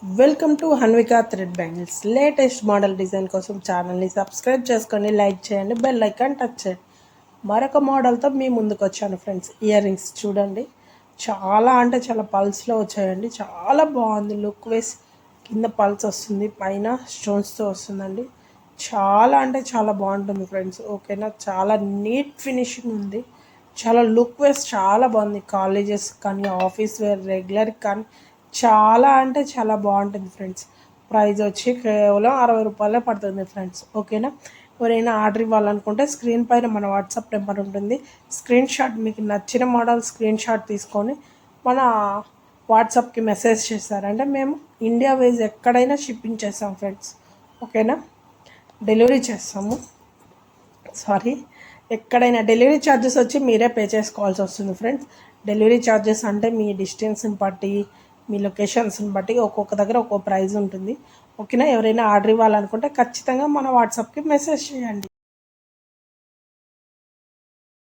Welcome to Hanvika thread bangles. Latest model design కోసం ఛానల్ని subscribe చేసుకొని లైక్ చేయండి, బెల్ ఐకాన్ టచ్ చేయండి. మరొక మోడల్తో మీ ముందుకు వచ్చాను ఫ్రెండ్స్. ఇయర్ రింగ్స్ చూడండి, చాలా అంటే చాలా పల్స్లో వచ్చాయండి. చాలా బాగుంది లుక్ వేస్. కింద పల్స్ వస్తుంది, పైన స్టోన్స్తో వస్తుందండి. చాలా అంటే చాలా బాగుంటుంది ఫ్రెండ్స్. ఓకేనా, చాలా నీట్ ఫినిషింగ్ ఉంది. చాలా లుక్ వేస్ చాలా బాగుంది. కాలేజెస్ కానీ, ఆఫీస్ వేర్, రెగ్యులర్ కానీ చాలా అంటే చాలా బాగుంటుంది ఫ్రెండ్స్. ప్రైస్ వచ్చి కేవలం 60 రూపాయలే పడుతుంది ఫ్రెండ్స్. ఓకేనా, ఎవరైనా ఆర్డర్ ఇవ్వాలనుకుంటే స్క్రీన్ పైన మన వాట్సాప్ నెంబర్ ఉంటుంది. స్క్రీన్ షాట్, మీకు నచ్చిన మోడల్ స్క్రీన్ షాట్ తీసుకొని మన వాట్సాప్కి మెసేజ్ చేస్తారంటే మేము ఇండియా వైజ్ ఎక్కడైనా షిప్పింగ్ చేస్తాం ఫ్రెండ్స్. ఓకేనా, డెలివరీ చేస్తాము. ఎక్కడైనా డెలివరీ ఛార్జెస్ వచ్చి మీరే పే చేసుకోవాల్సి వస్తుంది ఫ్రెండ్స్. డెలివరీ ఛార్జెస్ అంటే మీ డిస్టెన్స్ని బట్టి, మీ లొకేషన్స్ని బట్టి ఒక్కొక్క దగ్గర ఒక్కొక్క ప్రైస్ ఉంటుంది. ఓకేనా, ఎవరైనా ఆర్డర్ ఇవ్వాలనుకుంటే ఖచ్చితంగా మన వాట్సాప్కి మెసేజ్ చేయండి.